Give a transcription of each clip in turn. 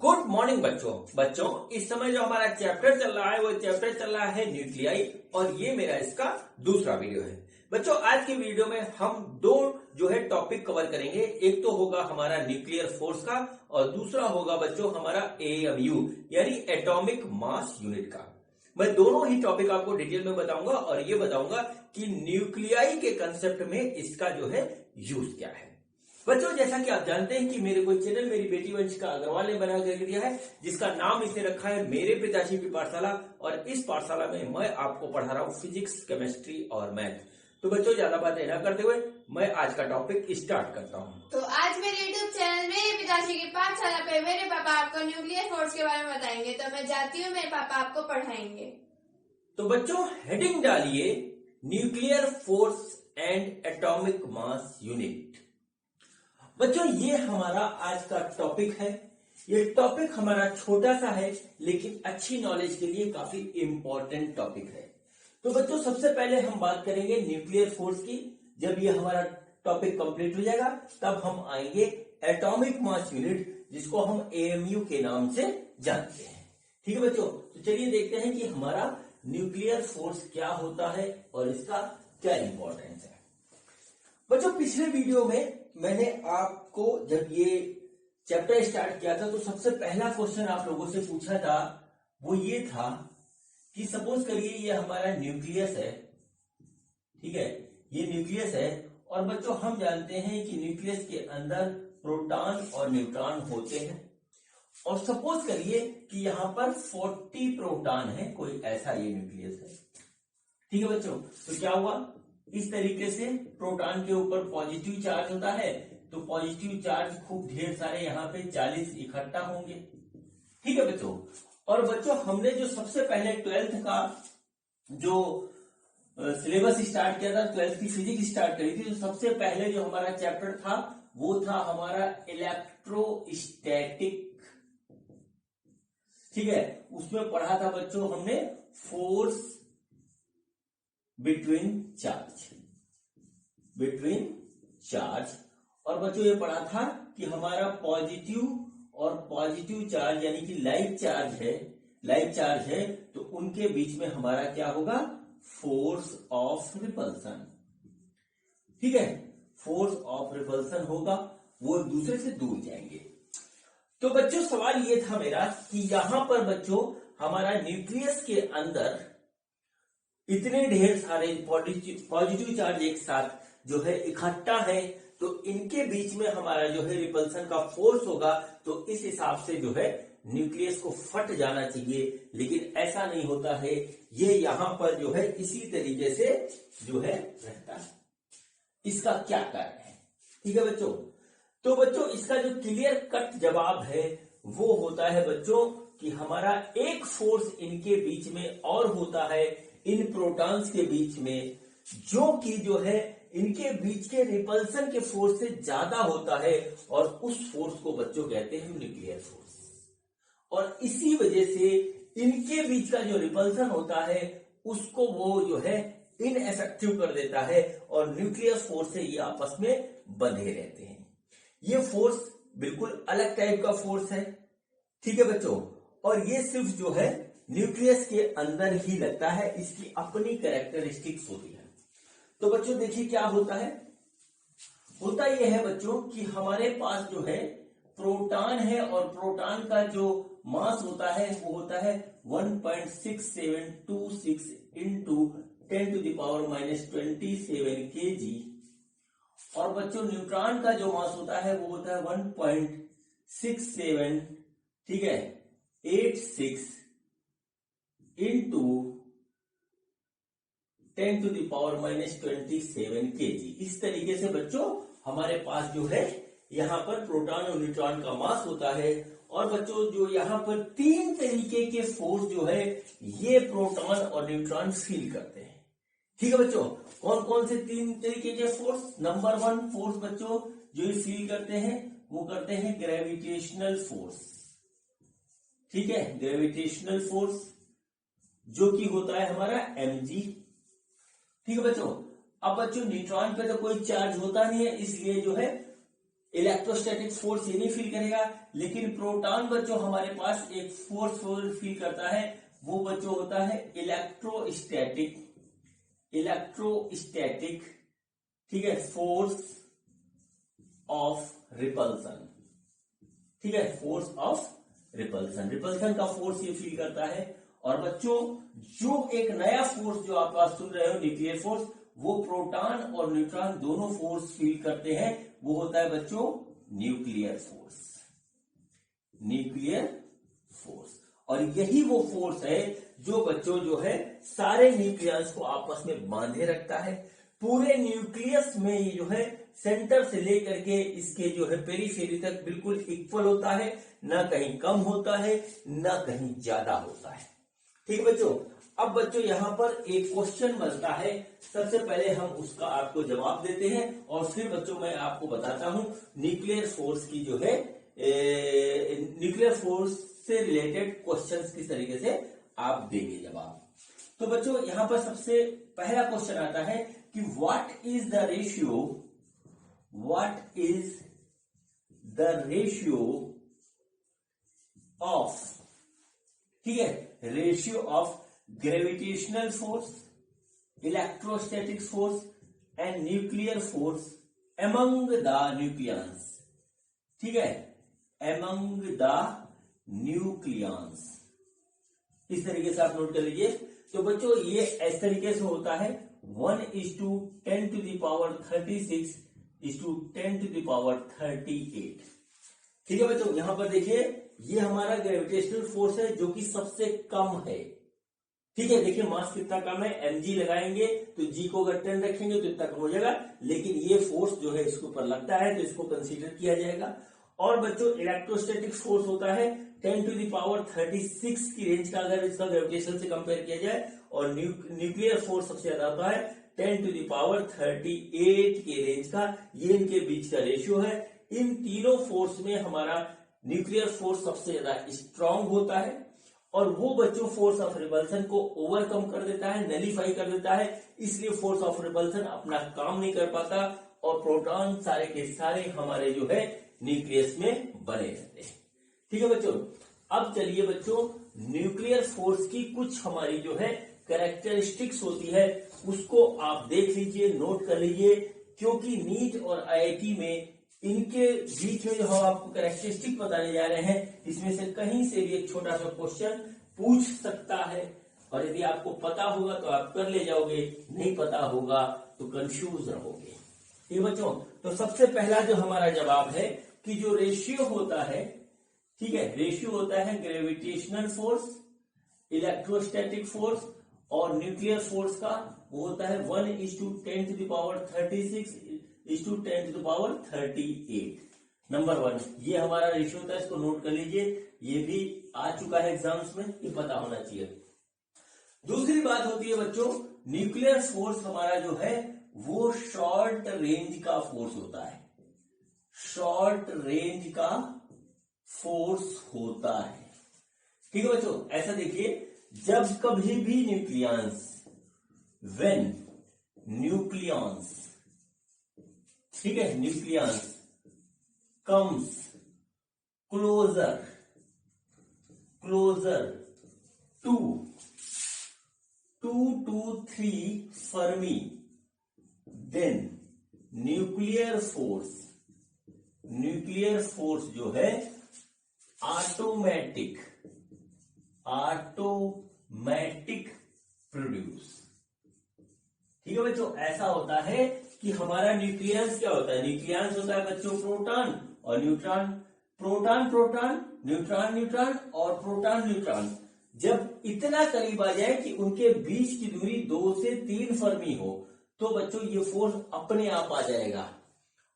Good morning बच्चों इस समय जो हमारा चैप्टर चल रहा है वो चैप्टर चल रहा है न्यूक्लियाई और ये मेरा इसका दूसरा वीडियो है। बच्चों आज की वीडियो में हम दो जो है टॉपिक कवर करेंगे। एक तो होगा हमारा न्यूक्लियर फोर्स का और दूसरा होगा बच्चों हमारा एएमयू यानी एटॉमिक मास यूनिट का। मैं दोनों ही टॉपिक आपको डिटेल में बताऊंगा और ये बताऊंगा कि न्यूक्लियाई के कंसेप्ट में इसका जो है यूज क्या है। बच्चों जैसा कि आप जानते हैं कि मेरे को चैनल मेरी बेटी वंशिका अग्रवाल ने बना कर दिया है जिसका नाम इसे रखा है मेरे पिताजी की पाठशाला और इस पाठशाला में मैं आपको पढ़ा रहा हूँ फिजिक्स, केमिस्ट्री और मैथ। तो बच्चों ज्यादा बातें न करते हुए मैं आज का टॉपिक स्टार्ट करता हूँ। तो आज मेरे यूट्यूब चैनल मेरे पिताजी की पाठशाला पे मेरे पापा आपको न्यूक्लियर फोर्स के बारे में बताएंगे, तो मैं जाती हूँ, मेरे पापा आपको पढ़ाएंगे। तो बच्चों हेडिंग डालिए nuclear force and atomic mass unit. बच्चों ये हमारा आज का टॉपिक है। ये टॉपिक हमारा छोटा सा है लेकिन अच्छी नॉलेज के लिए काफी इंपॉर्टेंट टॉपिक है। तो बच्चों सबसे पहले हम बात करेंगे न्यूक्लियर फोर्स की। जब ये हमारा टॉपिक कंप्लीट हो जाएगा तब हम आएंगे एटॉमिक मास यूनिट जिसको हम एएमयू के नाम से जानते हैं। ठीक है बच्चों, तो चलिए देखते हैं कि हमारा न्यूक्लियर फोर्स क्या होता है और इसका क्या इंपॉर्टेंस है। बच्चों पिछले वीडियो में मैंने आपको जब ये चैप्टर स्टार्ट किया था तो सबसे पहला क्वेश्चन आप लोगों से पूछा था वो ये था कि सपोज करिए ये हमारा न्यूक्लियस है, ठीक है, ये न्यूक्लियस है और बच्चों हम जानते हैं कि न्यूक्लियस के अंदर प्रोटॉन और न्यूट्रॉन होते हैं और सपोज करिए कि यहां पर 40 प्रोटॉन है, कोई ऐसा ये न्यूक्लियस है। ठीक है बच्चों, तो क्या हुआ, इस तरीके से प्रोटॉन के ऊपर पॉजिटिव चार्ज होता है तो पॉजिटिव चार्ज खूब ढेर सारे यहाँ पे 40 इकट्ठा होंगे। ठीक है बच्चों, और बच्चों हमने जो सबसे पहले 12th का जो सिलेबस स्टार्ट किया था, 12th की फिजिक्स स्टार्ट करी थी, तो सबसे पहले जो हमारा चैप्टर था वो था हमारा इलेक्ट्रोस्टैटिक। ठीक है, उसमें पढ़ा था बच्चों हमने फोर्स बिटवीन चार्ज और बच्चों ये पढ़ा था कि हमारा पॉजिटिव और पॉजिटिव चार्ज यानी कि लाइक चार्ज है तो उनके बीच में हमारा क्या होगा, फोर्स ऑफ रिपल्सन। ठीक है, फोर्स ऑफ रिपल्सन होगा, वो एक दूसरे से दूर जाएंगे। तो बच्चों सवाल ये था मेरा कि यहां पर बच्चों हमारा न्यूक्लियस के अंदर इतने ढेर सारे पॉजिटिव चार्ज एक साथ जो है इकट्ठा है तो इनके बीच में हमारा जो है रिपल्सन का फोर्स होगा, तो इस हिसाब से जो है न्यूक्लियस को फट जाना चाहिए, लेकिन ऐसा नहीं होता है। ये यहां पर जो है इसी तरीके से जो है रहता है। इसका क्या कारण है? ठीक है बच्चों, तो बच्चों इसका जो क्लियर कट जवाब है वो होता है बच्चों कि हमारा एक फोर्स इनके बीच में और होता है, इन प्रोटॉन्स के बीच में, जो कि जो है इनके बीच के रिपल्सन के फोर्स से ज्यादा होता है और उस फोर्स को बच्चों कहते हैं न्यूक्लियर फोर्स। और इसी वजह से इनके बीच का जो रिपल्सन होता है उसको वो जो है इनएफेक्टिव कर देता है और न्यूक्लियर फोर्स से ये आपस में बंधे रहते हैं। ये फोर्स बिल्कुल अलग टाइप का फोर्स है। ठीक है बच्चों, और ये सिर्फ जो है न्यूक्लियस के अंदर ही लगता है, इसकी अपनी कैरेक्टरिस्टिक्स होती है। तो बच्चों देखिए क्या होता है, होता यह है बच्चों कि हमारे पास जो है प्रोटॉन है और प्रोटॉन का जो मास होता है वो होता है 1.6726 इंटू 10⁻⁻27 kg और बच्चों न्यूट्रॉन का जो मास होता है वो होता है 1.67, ठीक है, 86 इंटू 10⁻⁻27 kg। इस तरीके से बच्चों हमारे पास जो है यहाँ पर प्रोटॉन और न्यूट्रॉन का मास होता है और बच्चों जो यहाँ पर तीन तरीके के फोर्स जो है ये प्रोटॉन और न्यूट्रॉन फील करते हैं। ठीक है बच्चों, कौन कौन से तीन तरीके के फोर्स? नंबर 1 फोर्स बच्चों जो ये फील करते हैं वो करते हैं ग्रेविटेशनल फोर्स। ठीक है, ग्रेविटेशनल फोर्स जो कि होता है हमारा mg। ठीक है बच्चों, अब बच्चों न्यूट्रॉन पे तो कोई चार्ज होता नहीं है इसलिए जो है इलेक्ट्रोस्टैटिक फोर्स ये नहीं फील करेगा, लेकिन प्रोटॉन बच्चों हमारे पास एक फोर्स फील करता है, वो बच्चों होता है इलेक्ट्रोस्टैटिक ठीक है, फोर्स ऑफ रिपल्सन। ठीक है, फोर्स ऑफ रिपल्सन का फोर्स ये फील करता है। और बच्चों जो एक नया फोर्स जो आप सुन रहे हो न्यूक्लियर फोर्स, वो प्रोटॉन और न्यूट्रॉन दोनों फोर्स फील करते हैं, वो होता है बच्चों न्यूक्लियर फोर्स। और यही वो फोर्स है जो बच्चों जो है सारे न्यूक्लियस को आपस में बांधे रखता है। पूरे न्यूक्लियस में ये जो है सेंटर से लेकर के इसके जो है पेरीफेरी तक बिल्कुल इक्वल होता है, ना कहीं कम होता है ना कहीं ज्यादा होता है। ठीक है बच्चों, अब बच्चों यहां पर एक क्वेश्चन बनता है, सबसे पहले हम उसका आपको जवाब देते हैं और फिर बच्चों मैं आपको बताता हूं न्यूक्लियर फोर्स की जो है न्यूक्लियर फोर्स से रिलेटेड क्वेश्चंस किस तरीके से आप देंगे जवाब। तो बच्चों यहां पर सबसे पहला क्वेश्चन आता है कि what is the ratio of, ठीक है, ratio of gravitational force, electrostatic force and nuclear force among the nucleons. ठीक है, एमंग द न्यूक्लियंस, इस तरीके से आप नोट कर लीजिए। तो बच्चों ये इस तरीके से होता है 1:10⁻36:10⁻38। ठीक है बच्चों, यहां पर देखिए ये हमारा ग्रेविटेशनल फोर्स है जो कि सबसे कम है। ठीक है, देखिए मास कितना कम है, mg लगाएंगे तो g को अगर 10 रखेंगे तो इतना कम हो जाएगा, लेकिन ये फोर्स जो है इसके ऊपर लगता है तो इसको कंसीडर किया जाएगा। और बच्चों इलेक्ट्रोस्टैटिक फोर्स होता है 10⁻36 की रेंज का अगर इसका ग्रेविटेशन से कंपेयर किया जाए, और न्यूक्लियर फोर्स सबसे ज्यादा होता है 10⁻38 के रेंज का। ये इनके बीच का रेशियो है। इन तीनों फोर्स में हमारा न्यूक्लियर फोर्स सबसे ज्यादा स्ट्रांग होता है और वो बच्चों फोर्स ऑफ रिपल्सन को ओवरकम कर देता है, नलीफाई कर देता है, इसलिए फोर्स ऑफ रिपल्सन अपना काम नहीं कर पाता और प्रोटॉन सारे के सारे हमारे जो है न्यूक्लियस में बने रहते हैं। ठीक है बच्चों, अब चलिए बच्चों न्यूक्लियर फोर्स की कुछ हमारी जो है कैरेक्टरिस्टिक्स होती है उसको आप देख लीजिए, नोट कर लीजिए, क्योंकि नीट और आईआईटी में इनके बीच में जो हम आपको कैरेक्टरिस्टिक बताने जा रहे हैं, इसमें से कहीं से भी एक छोटा सा क्वेश्चन पूछ सकता है। और यदि आपको पता होगा तो आप कर ले जाओगे, नहीं पता होगा तो कंफ्यूज रहोगे। ठीक बच्चों, तो सबसे पहला जो हमारा जवाब है कि जो रेशियो होता है, ठीक है, रेशियो होता है ग्रेविटेशनल फोर्स, इलेक्ट्रोस्टैटिक फोर्स और न्यूक्लियर फोर्स का, वो होता है 1:10⁻36:10⁻38। नंबर 1 ये हमारा रेशियो होता है, इसको नोट कर लीजिए, ये भी आ चुका है एग्जाम्स में, ये पता होना चाहिए। दूसरी बात होती है बच्चों, न्यूक्लियर फोर्स हमारा जो है वो शॉर्ट रेंज का फोर्स होता है, शॉर्ट रेंज का फोर्स होता है। ठीक है बच्चों, ऐसा देखिए, जब कभी भी व्हेन न्यूक्लियंस, ठीक है, nucleons comes closer to 2 to 3 Fermi, then nuclear force जो है ऑटोमेटिक प्रोड्यूस। ठीक है बच्चों, ऐसा होता है कि हमारा न्यूक्लियस क्या होता है, न्यूक्लियस होता है बच्चों प्रोटॉन और न्यूट्रॉन, प्रोटॉन न्यूट्रॉन और प्रोटॉन न्यूट्रॉन जब इतना करीब आ जाए कि उनके बीच की दूरी 2 से 3 फर्मी हो, तो बच्चों ये फोर्स अपने आप आ जाएगा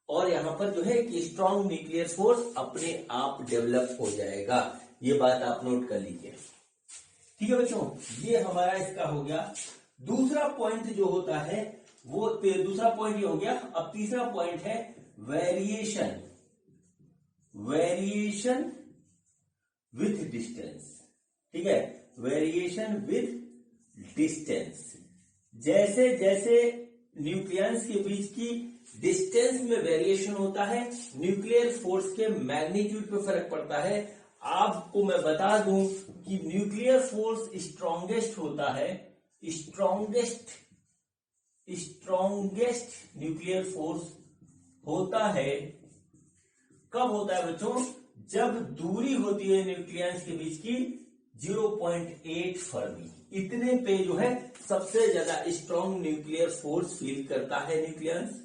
और यहां पर जो है कि स्ट्रॉन्ग न्यूक्लियर फोर्स अपने आप डेवलप हो जाएगा। ये बात आप नोट कर लीजिए। ठीक है बच्चों, ये हमारा इसका हो गया। दूसरा पॉइंट जो होता है वो, दूसरा पॉइंट ये हो गया। अब तीसरा पॉइंट है वेरिएशन विथ डिस्टेंस। ठीक है, वेरिएशन विथ डिस्टेंस, जैसे जैसे न्यूक्लियस के बीच की डिस्टेंस में वेरिएशन होता है, न्यूक्लियर फोर्स के मैग्नीट्यूड पे फर्क पड़ता है। आपको मैं बता दूं कि न्यूक्लियर फोर्स स्ट्रॉन्गेस्ट होता है, स्ट्रॉन्गेस्ट न्यूक्लियर फोर्स होता है कब होता है बच्चों? जब दूरी होती है न्यूक्लियस के बीच की 0.8 फर्मी, इतने पे जो है सबसे ज्यादा स्ट्रॉन्ग न्यूक्लियर फोर्स फील करता है न्यूक्लियस।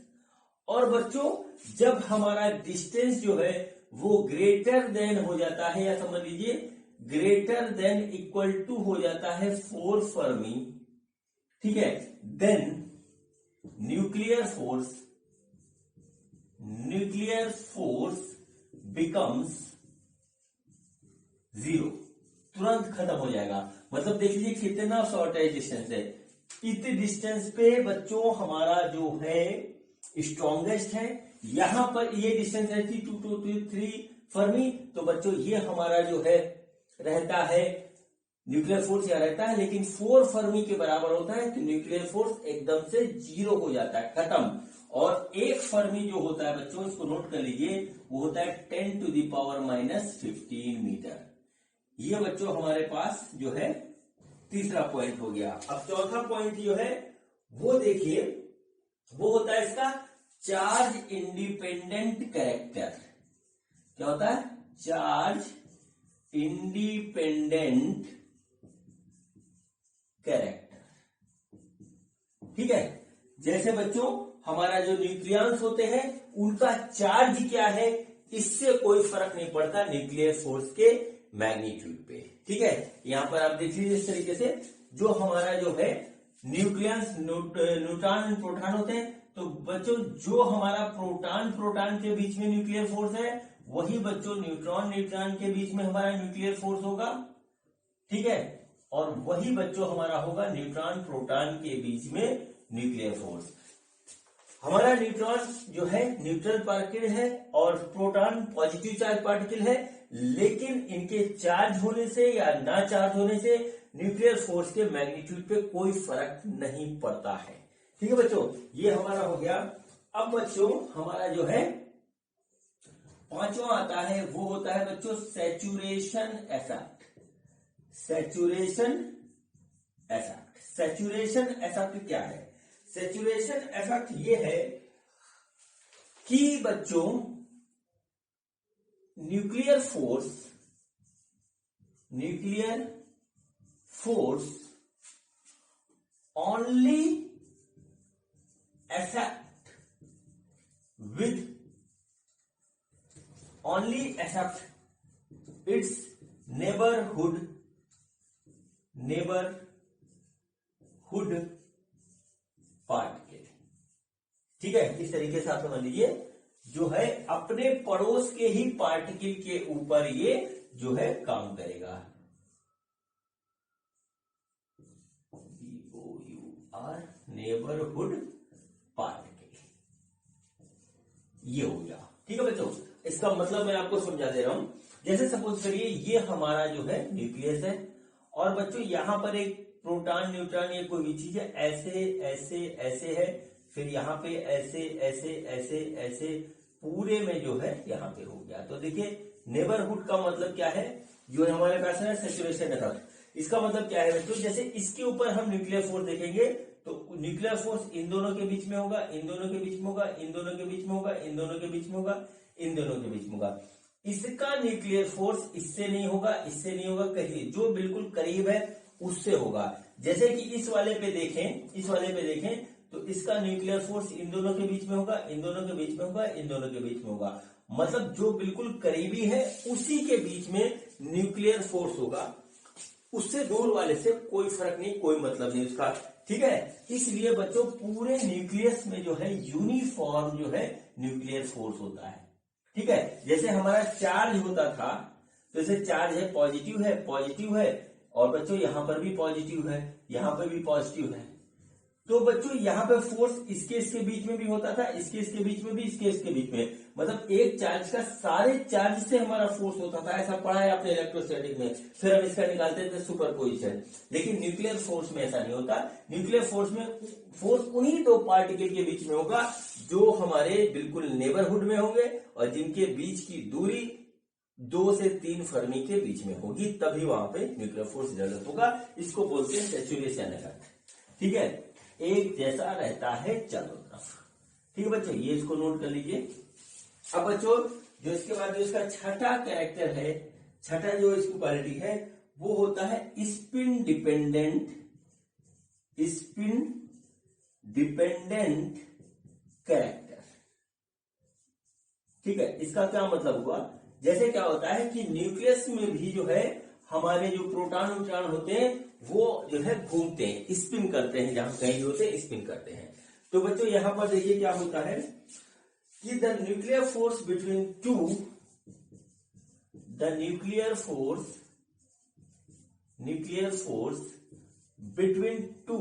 और बच्चों जब हमारा डिस्टेंस जो है वो ग्रेटर देन हो जाता है, या समझ लीजिए ग्रेटर देन इक्वल टू हो जाता है 4 फर्मी, ठीक है, देन न्यूक्लियर फोर्स बिकम्स 0, तुरंत खत्म हो जाएगा। मतलब देख लीजिए कितना शॉर्ट है डिस्टेंस है, इतने डिस्टेंस पे बच्चों हमारा जो है स्ट्रॉन्गेस्ट है। यहां पर ये डिस्टेंस रहती 2 to 3 फर्मी, तो बच्चों ये हमारा जो है रहता है न्यूक्लियर फोर्स यहाँ रहता है, लेकिन 4 फर्मी के बराबर होता है तो न्यूक्लियर फोर्स एकदम से 0 हो जाता है, खत्म। और 1 फर्मी जो होता है बच्चों, इसको नोट कर लीजिए, वो होता है 10 to the power -15 मीटर। ये बच्चों हमारे पास जो है तीसरा पॉइंट हो गया। अब चौथा पॉइंट जो है वो देखिए, वो होता है इसका चार्ज इंडिपेंडेंट कैरेक्टर। क्या होता है? चार्ज इंडिपेंडेंट कैरेक्टर, ठीक है। जैसे बच्चों हमारा जो न्यूक्लियस होते हैं उनका चार्ज क्या है, इससे कोई फर्क नहीं पड़ता न्यूक्लियर फोर्स के मैग्नीट्यूड पे, ठीक है। यहां पर आप देख लीजिए इस तरीके से, जो हमारा जो है न्यूक्लियस न्यूट्रॉन प्रोटॉन होते हैं, तो बच्चों जो हमारा प्रोटॉन के बीच में न्यूक्लियर फोर्स है, वही बच्चों न्यूट्रॉन के बीच में हमारा न्यूक्लियर फोर्स होगा, ठीक है। और वही बच्चों हमारा होगा न्यूट्रॉन प्रोटॉन के बीच में न्यूक्लियर फोर्स। हमारा न्यूट्रॉन जो है न्यूट्रल पार्टिकल है और प्रोटॉन पॉजिटिव चार्ज पार्टिकल है, लेकिन इनके चार्ज होने से या ना चार्ज होने से न्यूक्लियर फोर्स के मैग्नीट्यूड पे कोई फर्क नहीं पड़ता है, ठीक है बच्चों। ये हमारा हो गया। अब बच्चों हमारा जो है पांचवा आता है, वो होता है बच्चों सैचुरेशन इफेक्ट। सैचुरेशन इफेक्ट क्या है? सैचुरेशन इफेक्ट ये है कि बच्चों nuclear force only affect its neighborhood particle, ठीक है। इस तरीके से आप समझ लीजिए, जो है अपने पड़ोस के ही पार्टिकल के ऊपर ये जो है काम करेगा। BOUR नेबरहुड पार्टिकल, ये हो गया, ठीक है बच्चों। इसका मतलब मैं आपको समझा दे रहा हूं। जैसे सपोज करिए ये हमारा जो है न्यूक्लियस है, और बच्चों यहां पर एक प्रोटॉन न्यूट्रॉन ये कोई भी चीज है, ऐसे ऐसे ऐसे है, फिर यहाँ पे ऐसे ऐसे ऐसे ऐसे पूरे में जो है यहाँ पे हो गया। तो देखिए नेबरहुड का मतलब क्या है, जो हमारे पास है सैचुरेशन इफेक्ट। इसका मतलब क्या है बच्चों, जैसे इसके ऊपर हम न्यूक्लियर फोर्स देखेंगे तो न्यूक्लियर फोर्स इन दोनों के बीच में होगा, इन दोनों के बीच में होगा, इन दोनों के बीच में होगा, इन दोनों के बीच में होगा, इन दोनों के बीच में होगा। इसका न्यूक्लियर फोर्स इससे नहीं होगा, इससे नहीं होगा, कहीं जो बिल्कुल करीब है उससे होगा। जैसे कि इस वाले पे देखें तो इसका न्यूक्लियर फोर्स इन दोनों के बीच में होगा, इन दोनों के बीच में होगा, इन दोनों के बीच में होगा। मतलब जो बिल्कुल करीबी है उसी के बीच में न्यूक्लियर फोर्स होगा, उससे दूर वाले से कोई फर्क नहीं, कोई मतलब नहीं उसका, ठीक है। इसलिए बच्चों पूरे न्यूक्लियस में जो है यूनिफॉर्म जो है न्यूक्लियर फोर्स होता है, ठीक है। जैसे हमारा चार्ज होता था, तो जैसे चार्ज है पॉजिटिव है, और बच्चों यहां पर भी पॉजिटिव है, यहां पर भी पॉजिटिव है, तो बच्चों यहाँ पे फोर्स इसके बीच में भी होता था, इसके बीच में भी, इसके बीच में, मतलब एक चार्ज का सारे चार्ज से हमारा फोर्स होता था। ऐसा पढ़ा है आपने इलेक्ट्रोस्टैटिक में। फिर हम इसका निकालते थे सुपरपोजिशन। लेकिन न्यूक्लियर फोर्स में ऐसा नहीं होता। न्यूक्लियर फोर्स में फोर्स उन्हीं दो पार्टिकल के बीच में होगा जो हमारे बिल्कुल नेबरहुड में होंगे और जिनके बीच की दूरी 2 से 3 फर्मी के बीच में होगी, तभी वहां पे न्यूक्लियर फोर्स डेवलप होगा। इसको बोलते हैं सैचुरेशन इफेक्ट। ठीक है, एक जैसा रहता है चारों तरफ। ठीक है बच्चों, ये इसको नोट कर लीजिए। अब बच्चों जो इसके बाद जो इसका छठा कैरेक्टर है, छठा जो इसकी क्वालिटी है वो होता है spin dependent, spin dependent character. ठीक है, इसका क्या मतलब हुआ, जैसे क्या होता है कि न्यूक्लियस में भी जो है हमारे जो प्रोटॉन न्यूट्रॉन होते हैं वो जो है घूमते हैं, स्पिन करते हैं, जहां कहीं होते हैं स्पिन करते हैं। तो बच्चों यहां पर देखिए क्या होता है कि the nuclear force between two, the nuclear force between two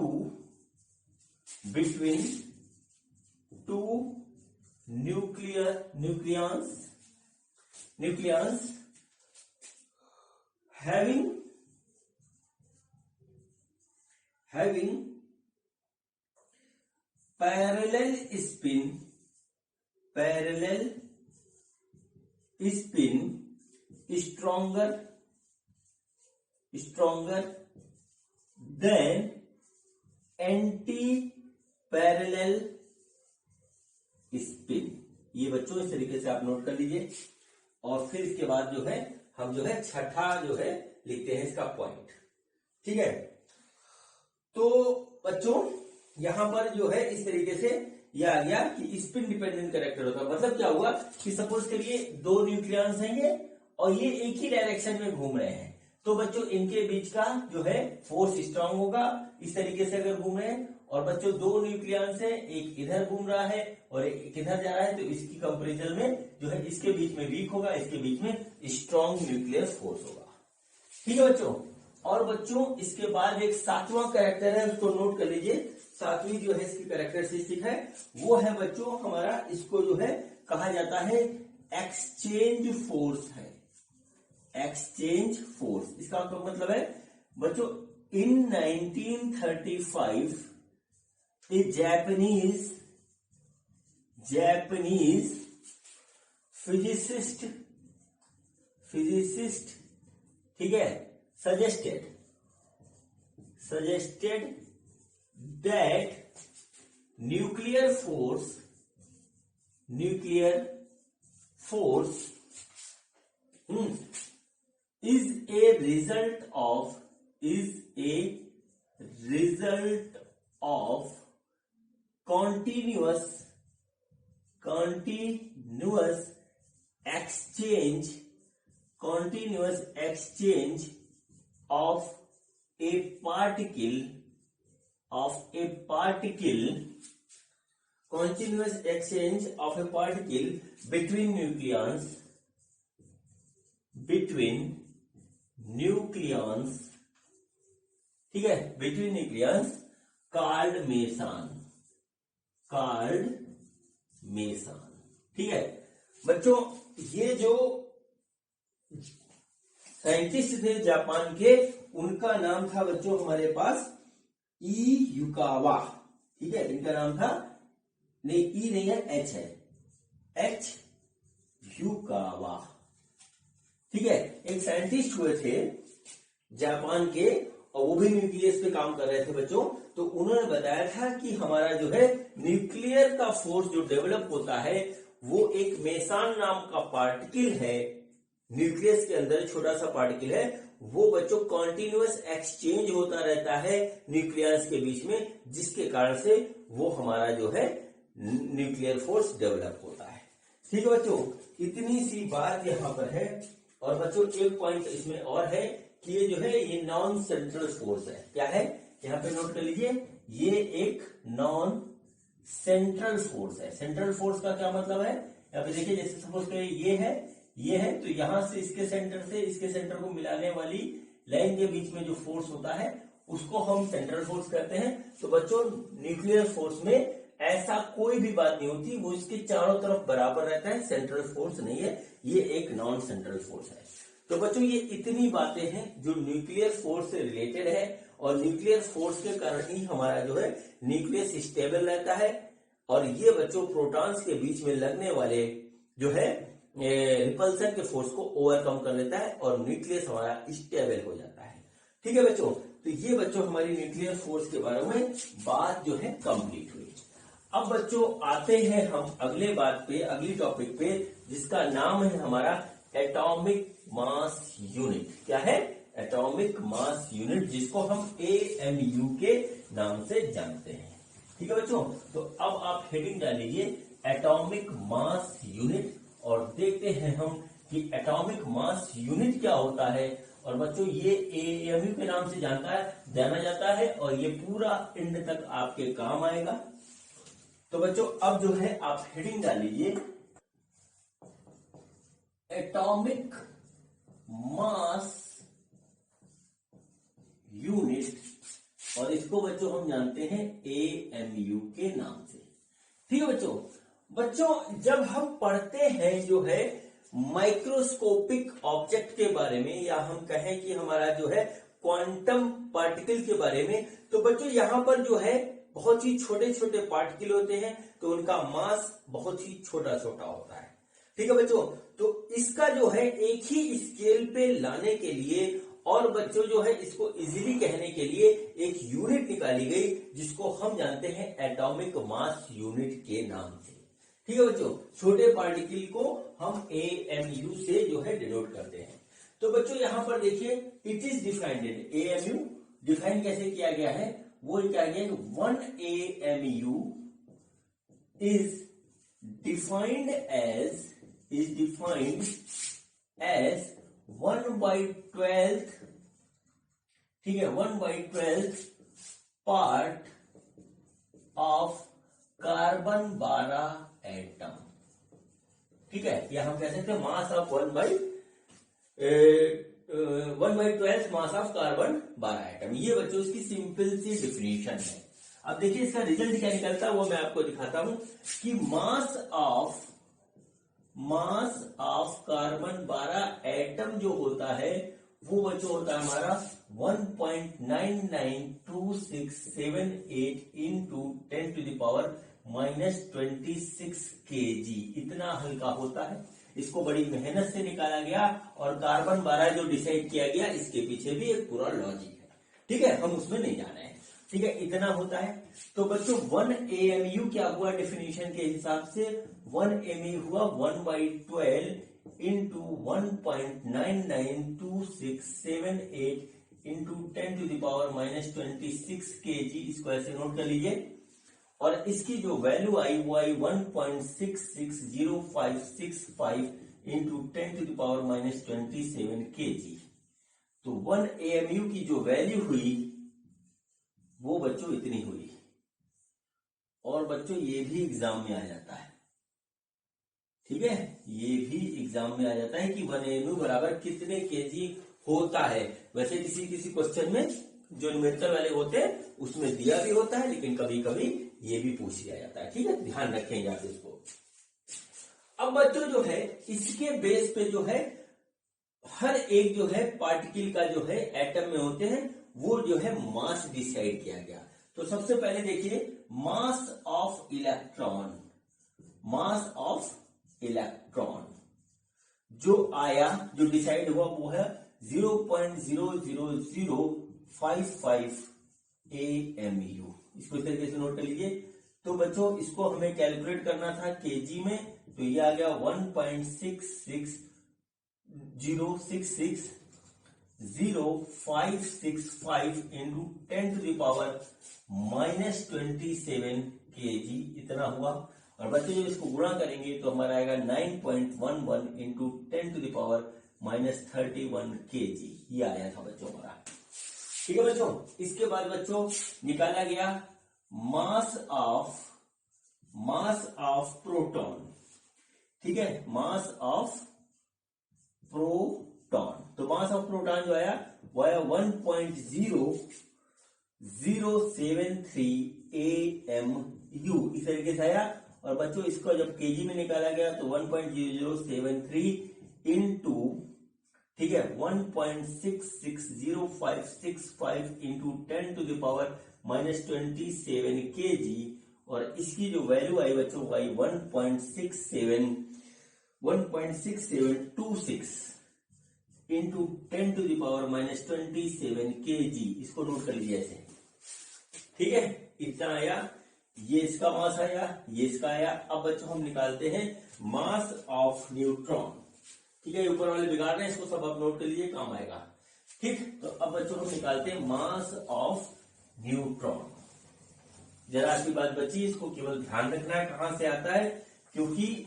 nucleons having parallel spin stronger than anti-parallel spin। ये बच्चों इस तरीके से आप नोट कर लीजिए। और फिर इसके बाद जो है हम जो है छठा जो है लिखते हैं इसका पॉइंट। ठीक है, तो बच्चों यहां पर जो है इस तरीके से ये आ गया कि स्पिन डिपेंडेंट कैरेक्टर होता है। मतलब क्या हुआ कि सपोज करिए दो न्यूक्लियॉन्स हैं ये और ये एक ही डायरेक्शन में घूम रहे हैं, तो बच्चों इनके बीच का जो है फोर्स स्ट्रांग होगा इस तरीके से अगर घूम रहे हैं। और बच्चों दो न्यूक्लियॉन्स है, एक इधर घूम रहा है और एक इधर जा रहा है, तो इसकी कंपैरिजन में जो है इसके बीच में वीक होगा, इसके बीच में स्ट्रांग न्यूक्लियर फोर्स होगा। ठीक है बच्चों, और बच्चों इसके बाद एक सातवां कैरेक्टर है, उसको नोट कर लीजिए। सातवीं जो है इसकी कैरेक्टरिस्टिक है वो है बच्चों हमारा, इसको जो है कहा जाता है एक्सचेंज फोर्स है, एक्सचेंज फोर्स। इसका मतलब है बच्चों इन 1935 a Japanese physicist, ठीक है, suggested that nuclear force is a result of continuous exchange of a particle between nucleons, ठीक है, between nucleons called मेसन। ठीक है बच्चों, ये जो साइंटिस्ट थे जापान के, उनका नाम था बच्चों हमारे पास ई युकावा। ठीक है, इनका नाम था, नहीं ई नहीं है, एच है, एच युकावा। ठीक है, एक साइंटिस्ट हुए थे जापान के और वो भी न्यूक्लियस पे काम कर रहे थे बच्चों। तो उन्होंने बताया था कि हमारा जो है न्यूक्लियर का फोर्स जो डेवलप होता है वो एक मेसान नाम का पार्टिकल है, न्यूक्लियस के अंदर छोटा सा पार्टिकल है, वो बच्चों कॉन्टिन्यूअस एक्सचेंज होता रहता है न्यूक्लियस के बीच में, जिसके कारण से वो हमारा जो है न्यूक्लियर फोर्स डेवलप होता है। ठीक है बच्चों, इतनी सी बात यहाँ पर है। और बच्चों एक पॉइंट इसमें और है कि ये जो है ये नॉन सेंट्रल फोर्स है। क्या है, यहाँ पे नोट कर लीजिए, ये एक नॉन सेंट्रल फोर्स है। सेंट्रल फोर्स का क्या मतलब है, यहाँ पे देखिए, जैसे सपोज करिए ये है तो यहां से इसके सेंटर को मिलाने वाली लाइन के बीच में जो फोर्स होता है उसको हम सेंट्रल फोर्स कहते हैं। तो बच्चों न्यूक्लियर फोर्स में ऐसा कोई भी बात नहीं होती, वो इसके चारों तरफ बराबर रहता है, सेंट्रल फोर्स नहीं है, ये एक नॉन सेंट्रल फोर्स है। तो बच्चों ये इतनी बातें हैं जो न्यूक्लियर फोर्स से रिलेटेड है, और न्यूक्लियर फोर्स के कारण ही हमारा जो है न्यूक्लियस स्टेबल रहता है, और ये बच्चों प्रोटॉन्स के बीच में लगने वाले जो है रिपल्सन के फोर्स को ओवरकम कर लेता है और न्यूक्लियस हमारा स्टेबल हो जाता है। ठीक है बच्चों, तो ये बच्चों हमारी न्यूक्लियर फोर्स के बारे में बात जो है कंप्लीट हुई। अब बच्चों आते हैं हम अगले बात पे, अगली टॉपिक पे, जिसका नाम है हमारा एटॉमिक मास यूनिट। क्या है? एटॉमिक मास यूनिट, जिसको हम AMU के नाम से जानते हैं। ठीक है बच्चों, तो अब आप हेडिंग डाल लीजिए एटॉमिक मास यूनिट, और देखते हैं हम कि एटॉमिक मास यूनिट क्या होता है। और बच्चों ये AMU के नाम से जाना जाता है, और ये पूरा एंड तक आपके काम आएगा। तो बच्चों अब जो है आप हेडिंग डाल लीजिए एटॉमिक मास यूनिट, और इसको बच्चों हम जानते हैं AMU के नाम से। ठीक है बच्चों, बच्चों जब हम पढ़ते हैं जो है माइक्रोस्कोपिक ऑब्जेक्ट के बारे में, या हम कहें कि हमारा जो है क्वांटम पार्टिकल के बारे में, तो बच्चों यहां पर जो है बहुत ही छोटे छोटे पार्टिकल होते हैं, तो उनका मास बहुत ही छोटा छोटा होता है। ठीक है बच्चों, तो इसका जो है एक ही स्केल पे लाने के लिए, और बच्चों जो है इसको इजीली कहने के लिए एक यूनिट निकाली गई, जिसको हम जानते हैं एटॉमिक मास यूनिट के नाम से। ठीक है बच्चों, छोटे पार्टिकल को हम AMU से जो है डिनोट करते हैं। तो बच्चों यहां पर देखिए it is defined, AMU define कैसे किया गया है, वो क्या है, 1 AMU is defined as 1/12, ठीक है, 1/12 पार्ट ऑफ कार्बन 12 एटम। ठीक है, या हम कह सकते हैं mass of 1/12 mass of carbon 12 atom. ये बच्चों इसकी सिंपल सी डिफिनीशन है। अब देखिए इसका रिजल्ट क्या निकलता है वो मैं आपको दिखाता हूं कि मास ऑफ कार्बन 12 एटम जो होता है वो बच्चों होता है हमारा 1.992678 इंटू 10⁻⁻26 kg, इतना हल्का होता है। इसको बड़ी मेहनत से निकाला गया, और कार्बन 12 जो डिसाइड किया गया इसके पीछे भी एक पूरा लॉजिक है। ठीक है, हम उसमें नहीं जाना है। ठीक है, इतना होता है। तो बच्चों 1 AMU क्या हुआ डेफिनेशन के हिसाब से, 1 AMU हुआ 1/12 इंटू 1.992678 इंटू 10⁻⁻26 kg, इसको ऐसे नोट कर लीजिए। और इसकी जो वैल्यू आई वो आई 1.660565 इंटू 10⁻⁻27 kg। तो 1 AMU की जो वैल्यू हुई वो बच्चों इतनी हुई। और बच्चों ये भी एग्जाम में आ जाता है। ठीक है, ये भी एग्जाम में आ जाता है कि 1 AMU बराबर कितने केजी होता है। वैसे किसी किसी क्वेश्चन में जो न्यूमेरिकल वाले होते हैं उसमें दिया भी होता है, लेकिन कभी कभी ये भी पूछ लिया जाता है। ठीक है, ध्यान रखेंगे आप इसको। अब बच्चों जो है इसके बेस पे जो है हर एक जो है पार्टिकल का जो है एटम में होते हैं वो जो है मास डिसाइड किया गया। तो सबसे पहले देखिए मास ऑफ इलेक्ट्रॉन जो आया, जो डिसाइड हुआ वो है 0.00055 AMU। इसको इस तरीके से नोट कर लीजिए। तो बच्चों इसको हमें कैलकुलेट करना था केजी में, तो ये आ गया 1.660565 इंटू 10⁻⁻27 kg, इतना हुआ। और बच्चों जब इसको गुणा करेंगे तो हमारा आएगा 9.11 इंटू 10⁻31 kg, ये आया था बच्चों हमारा। ठीक है बच्चों, इसके बाद बच्चों निकाला गया मास ऑफ प्रोटॉन। ठीक है, मास ऑफ प्रोटॉन। तो मास ऑफ प्रोटॉन जो आया वो आया 1.0 AMU इस तरीके से आया। और बच्चों इसको जब केजी में निकाला गया तो 1.0073 इंटू, ठीक है, 1.660565 into 10 to the power -27 kg। और इसकी जो वैल्यू आई बच्चों वो आई 1.6726 into 10 to the power -27 kg। इसको नोट कर लीजिए ऐसे, ठीक है। इतना आया, ये इसका मास आया, ये इसका आया। अब बच्चों हम निकालते हैं मास ऑफ न्यूट्रॉन, ठीक है। ऊपर वाले बिगाड़ रहे हैं, इसको सब आप नोट कर लीजिए, काम आएगा, ठीक। तो अब बच्चों हम निकालते हैं मास ऑफ न्यूट्रॉन। जरा सी बात बची, इसको केवल ध्यान रखना है कहां से आता है, क्योंकि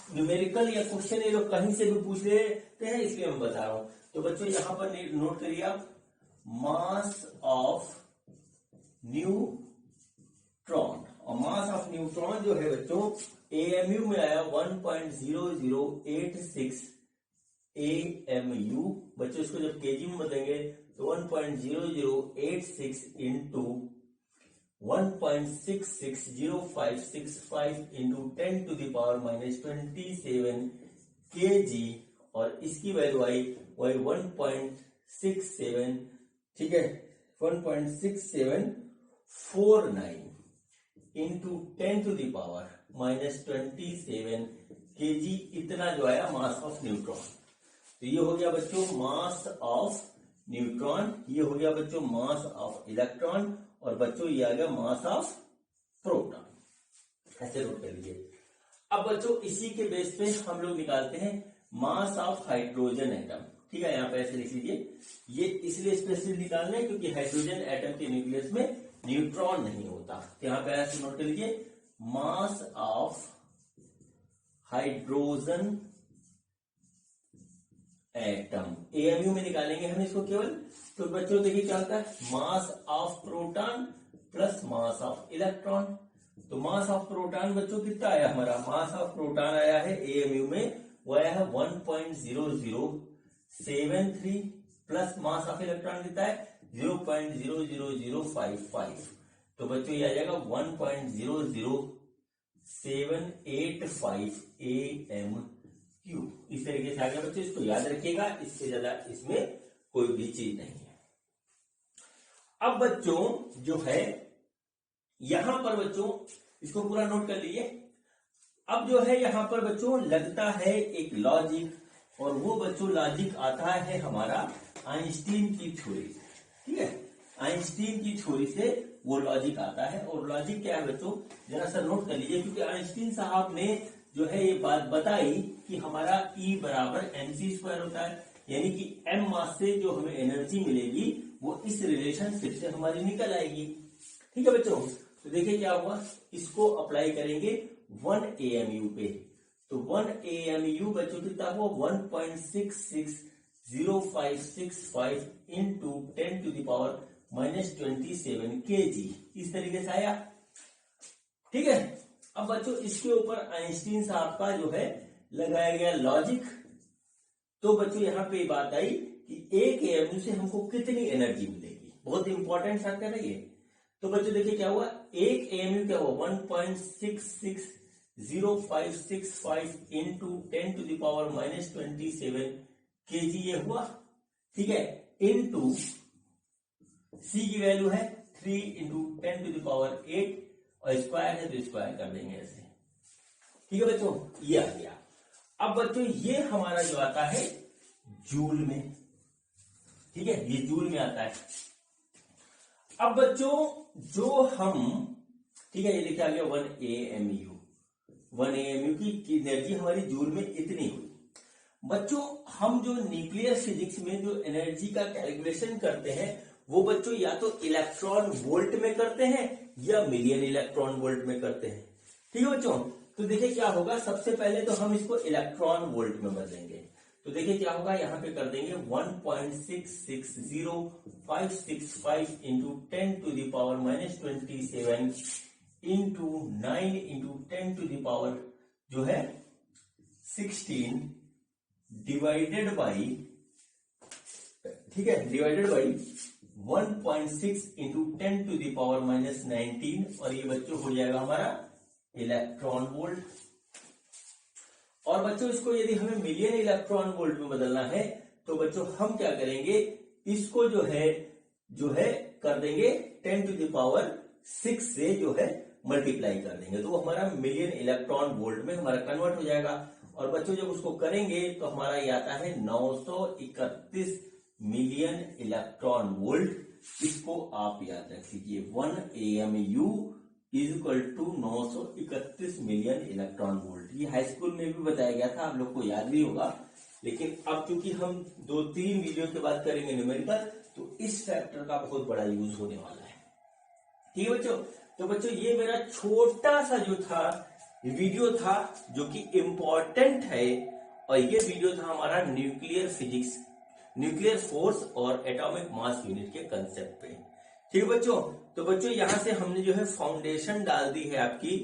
न्यूमेरिकल या क्वेश्चन ये लोग कहीं से भी पूछ लेते हैं, इसलिए मैं बता रहा हूं। तो बच्चों यहां पर नोट करिए आप, मास ऑफ न्यूट्रॉन। और मास ऑफ न्यूट्रॉन जो है बच्चों AMU में आया 1.0086 AMU। बच्चों इसको जब केजी में बदलेंगे तो 1.0086 into 1.660565 into 10 to the power -27 kg। और इसकी वैल्यू आई वही 1.67, ठीक है, 1.6749 into 10 to the power -27 kg। इतना जो आया मास ऑफ न्यूट्रॉन। तो ये हो गया बच्चों मास ऑफ न्यूट्रॉन, ये हो गया बच्चों मास ऑफ इलेक्ट्रॉन, और बच्चों ये आ गया मास ऑफ प्रोटॉन। ऐसे नोट कर लीजिए। अब बच्चों इसी के बेस पे हम लोग निकालते हैं मास ऑफ हाइड्रोजन एटम, ठीक है। यहाँ पे ऐसे लिख लीजिए, ये इसलिए स्पेशली निकालना है क्योंकि हाइड्रोजन एटम के न्यूक्लियस में न्यूट्रॉन नहीं होता। तो यहाँ पे ऐसे नोट कर लीजिए, mass of hydrogen atom. AMU में निकालेंगे हम इसको केवल। तो बच्चों देखिए क्या होता है, mass of proton plus mass of electron. तो मास ऑफ प्रोटॉन बच्चों कितना आया, हमारा मास ऑफ प्रोटॉन आया है AMU में, वो आया है 1.0073 प्लस मास ऑफ इलेक्ट्रॉन कितना है 0.00055। तो बच्चों ये आ जाएगा 1.00785 AMU। इस तरीके से आ गया बच्चों, इसको याद रखिएगा, इससे ज्यादा इसमें कोई भी चीज नहीं है। अब बच्चों जो है यहां पर बच्चों इसको पूरा नोट कर लीजिए। अब जो है यहां पर बच्चों लगता है एक लॉजिक, और वो बच्चों लॉजिक आता है हमारा आइंस्टीन की थ्योरी, ठीक है। आइंस्टीन की थ्योरी से वो लॉजिक आता है। और लॉजिक क्या है बच्चों, जरा सा नोट कर लीजिए, क्योंकि आइंस्टीन साहब ने जो है ये बात बताई कि हमारा E बराबर mc² होता है, यानी कि m मास से जो हमें एनर्जी मिलेगी वो इस रिलेशनशिप से हमारी निकल आएगी, ठीक है बच्चों। तो देखिए क्या हुआ, इसको अप्लाई करेंगे 1 AMU पे। तो 1 AMU बच्चों कितना हुआ 1.660565 into 10 to the power -27 kg। इस तरीके से आया, ठीक है। अब बच्चों इसके ऊपर आइंस्टीन साहब का जो है लगाया गया लॉजिक। तो बच्चों यहां पे बात आई कि 1 AMU से हमको कितनी एनर्जी मिलेगी, बहुत इंपॉर्टेंट फैक्टर है ये। तो बच्चों देखिए क्या हुआ, 1 AMU क्या हुआ 1.660565 into 10 to the power -27 kg ये हुआ, ठीक है। इंटू C की वैल्यू है 3 इंटू 10 टू द पावर 8, और स्क्वायर है तो स्क्वायर कर देंगे ऐसे, ठीक है बच्चों। ये आ गया। अब बच्चों ये हमारा जो आता है जूल में, ठीक है, ये जूल में आता है। अब बच्चों जो हम, ठीक है, ये लिखा गया 1 AMU की एनर्जी हमारी जूल में इतनी हुई। बच्चों हम जो न्यूक्लियर फिजिक्स में जो एनर्जी का कैलकुलेशन करते हैं वो बच्चों या तो इलेक्ट्रॉन वोल्ट में करते हैं या मिलियन इलेक्ट्रॉन वोल्ट में करते हैं, ठीक है बच्चों। तो देखिए क्या होगा, सबसे पहले तो हम इसको इलेक्ट्रॉन वोल्ट में बदलेंगे। तो देखिए क्या होगा, यहां पे कर देंगे 1.660565 into 10 to the power -27 into 9 into 10 to the power जो है 16 डिवाइडेड बाई, ठीक है, डिवाइडेड बाई 1.6 इंटू 10⁻⁻19 और ये बच्चों हो जाएगा हमारा इलेक्ट्रॉन वोल्ट। और बच्चों इसको यदि हमें मिलियन इलेक्ट्रॉन वोल्ट में बदलना है तो बच्चों हम क्या करेंगे, इसको जो है कर देंगे 10⁻6 से जो है मल्टीप्लाई कर देंगे, तो वो हमारा मिलियन इलेक्ट्रॉन वोल्ट में हमारा कन्वर्ट हो जाएगा। और बच्चों जब उसको करेंगे तो हमारा ये आता है 931 मिलियन इलेक्ट्रॉन वोल्ट। इसको आप याद रख लीजिए, 1 AMU is equal to 931 million electron volt. ये हाई स्कूल में भी बताया गया था, आप लोग को याद भी होगा, लेकिन अब क्योंकि हम 2-3 वीडियो के बाद करेंगे न्यूमेरिकल, तो इस फैक्टर का बहुत बड़ा यूज होने वाला है। ठीक है बच्चों, तो बच्चों ये मेरा छोटा सा जो था वीडियो था जो कि इम्पोर्टेंट है, और ये वीडियो था हमारा न्यूक्लियर फिजिक्स, न्यूक्लियर फोर्स और एटॉमिक मास यूनिट के कंसेप्ट पे। ठीक है बच्चों, तो बच्चों यहां से हमने जो है फाउंडेशन डाल दी है आपकी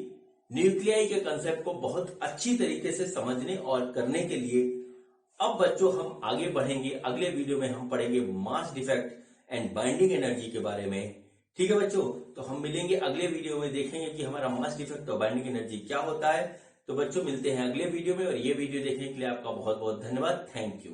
न्यूक्लियाई के कंसेप्ट को बहुत अच्छी तरीके से समझने और करने के लिए। अब बच्चों हम आगे बढ़ेंगे, अगले वीडियो में हम पढ़ेंगे mass defect and binding energy के बारे में। ठीक है बच्चों, तो हम मिलेंगे अगले वीडियो में, देखेंगे कि हमारा मास डिफेक्ट और बाइंडिंग एनर्जी क्या होता है। तो बच्चों मिलते हैं अगले वीडियो में, और ये वीडियो देखने के लिए आपका बहुत बहुत धन्यवाद। Thank you.